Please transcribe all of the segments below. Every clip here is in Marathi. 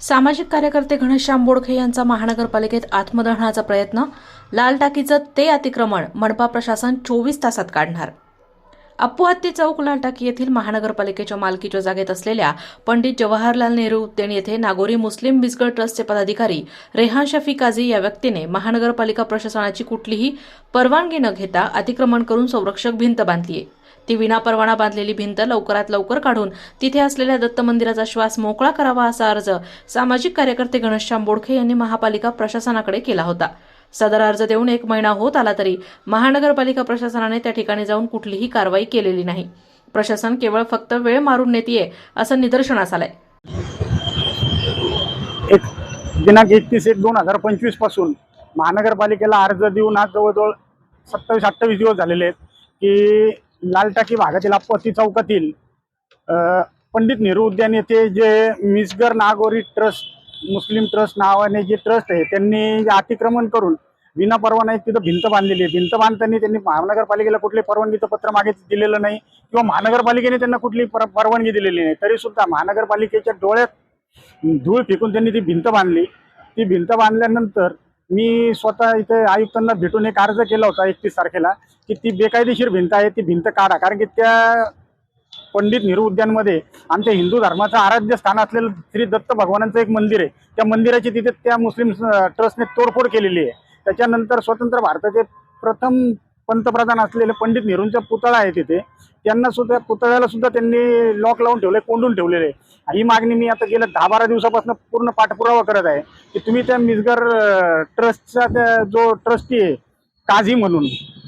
सामाजिक कार्यकर्ते घनश्याम बोडखे यांचा महानगरपालिकेत आत्मदहनाचा प्रयत्न, लाल टाकीचं ते अतिक्रमण मनपा प्रशासन 24 तासात काढणार. अप्पूहत्ती चौक लाल टाकी येथील महानगरपालिकेच्या मालकीच्या जागेत असलेल्या पंडित जवाहरलाल नेहरू उद्यान येथे नागोरी मुस्लिम बिजगळ ट्रस्टचे पदाधिकारी रेहान शफी काझी या व्यक्तीने महानगरपालिका प्रशासनाची कुठलीही परवानगी न घेता अतिक्रमण करून संरक्षक भिंत बांधली आहे. ती विनापरवाना बांधलेली भिंत लवकरात लवकर काढून तिथे असलेल्या दत्त मंदिराचा श्वास मोकळा करावा असा अर्ज सामाजिक कार्यकर्ते घनश्याम बोडखे यांनी महापालिका प्रशासनाकडे केला होता. सदर अर्ज देऊन 1 महिना होत आला तरी महानगरपालिका प्रशासनाने त्या ठिकाणी जाऊन कुठलीही कारवाई केलेली नाही. प्रशासन केवळ फक्त वेळ मारून नेतीये असं निदर्शनास आलंय. दिनांक 31/1/2025 पासून महानगरपालिकेला अर्ज देऊन आज जवळजवळ 27-28 दिवस झालेले आहेत की लाल टाकी भागातील अप्पूहत्ती चौकातील पंडित नेहरू उद्यान येथे जे मिसगर नागोरी ट्रस्ट मुस्लिम ट्रस्ट नावाने जे ट्रस्ट आहे त्यांनी अतिक्रमण करून विनापरवाना तिथं भिंत बांधलेली आहे. भिंत बांधताना त्यांनी महानगरपालिकेला कुठले परवानगीचं पत्र मागे दिलेलं नाही किंवा महानगरपालिकेने त्यांना कुठली परवानगी दिलेली नाही. तरी सुद्धा महानगरपालिकेच्या डोळ्यात धूळ फेकून त्यांनी ती भिंत बांधली. ती भिंत बांधल्यानंतर मी स्वतः इथे आयुक्तांना भेटून एक अर्ज केला होता 31 तारखेला की ती बेकायदेशीर भिंत आहे, ती भिंत काढा. कारण की त्या पंडित नेहरू उद्यानमध्ये आमच्या हिंदू धर्माचं आराध्य स्थान असलेलं श्री दत्त भगवानांचं एक मंदिर आहे. त्या मंदिराची तिथे त्या मुस्लिम ट्रस्टने तोडफोड केलेली आहे. त्याच्यानंतर स्वतंत्र भारताचे प्रथम पंतप्रधान असलेले पंडित नेहरूंचा पुतळा आहे तिथे, त्यांना सुद्धा पुतळ्याला सुद्धा त्यांनी लॉक लावून ठेवले, कोंडून ठेवलेले. ही मागणी मी आता गेल्या 10-12 दिवसापासून पूर्ण पाठपुरावा करत आहे की तुम्ही त्या मिसगर ट्रस्टचा जो ट्रस्टी आहे काझी म्हणून,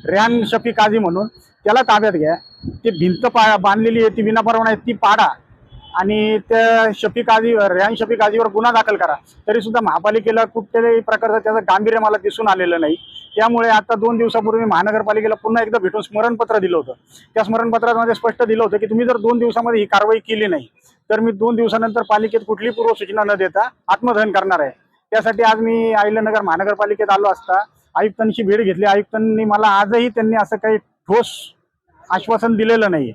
रेहान शफी काझी म्हणून, त्याला ताब्यात घ्या. ती भिंत बांधलेली आहे ती विनापरवाना आहे ती पाडा आणि त्या रेहान शफी काझीवर गुन्हा दाखल करा. तरी सुद्धा महापालिकेला कुठल्याही प्रकारचं त्याचं गांभीर्य मला दिसून आलेलं नाही. त्यामुळे आता 2 दिवसापूर्वी महानगरपालिकेला पुन्हा एकदा भेटून स्मरणपत्र दिलं होतं. त्या स्मरणपत्रामध्ये स्पष्ट दिलं होतं की तुम्ही जर 2 दिवसामध्ये ही कारवाई केली नाही तर मी 2 दिवसानंतर पालिकेत कुठलीही पूर्वसूचना न देता आत्मदहन करणार आहे. त्यासाठी आज मी अहिल्यानगर महानगरपालिकेत आलो असता आयुक्तांची भेट घेतली. आयुक्तांनी मला आजही त्यांनी असं काही ठोस आश्वासन दिलेलं नाही.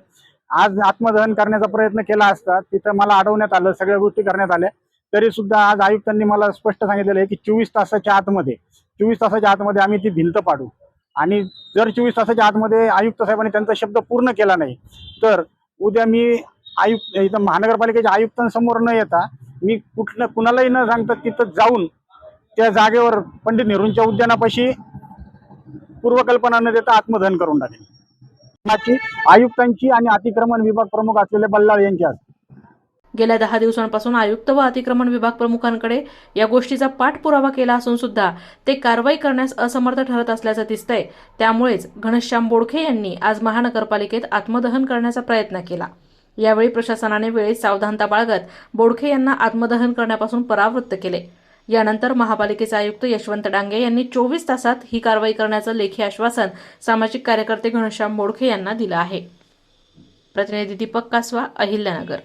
आज आत्मदहन करण्याचा प्रयत्न केला असता तिथं मला अडवण्यात आलं, सगळ्या गोष्टी करण्यात आल्या. तरी सुद्धा आज आयुक्तांनी मला स्पष्ट सांगितलेलं आहे की 24 तासाच्या आतमध्ये आम्ही ती भिंत पाडू. आणि जर 24 तासाच्या आतमध्ये आयुक्त साहेबांनी त्यांचा शब्द पूर्ण केला नाही तर उद्या मी इथं महानगरपालिकेच्या आयुक्तांसमोर न येता मी कुणालाही न सांगता तिथं जाऊन त्या जागेवर पंडित नेहरूंच्या उद्यानापाशी पूर्वकल्पना न देता आत्मदहन करून टाकेल. आयुक्तांची आणि अतिक्रमण विभाग प्रमुख असलेले बल्लाळ यांची आज गेल्या 10 दिवसांपासून आयुक्त व अतिक्रमण विभाग प्रमुखांकडे या गोष्टीचा पाठपुरावा केला असून सुद्धा ते कारवाई करण्यास असमर्थ ठरत असल्याचं दिसतंय. त्यामुळेच घनश्याम बोडखे यांनी आज महानगरपालिकेत आत्मदहन करण्याचा प्रयत्न केला. यावेळी प्रशासनाने वेळेत सावधानता बाळगत बोडखे यांना आत्मदहन करण्यापासून परावृत्त केले. यानंतर महापालिकेचे आयुक्त यशवंत डांगे यांनी 24 तासात ही कारवाई करण्याचं लेखी आश्वासन सामाजिक कार्यकर्ते घनश्याम बोडखे यांना दिलं आहे. प्रतिनिधी दीपक कासवा, अहिल्यानगर.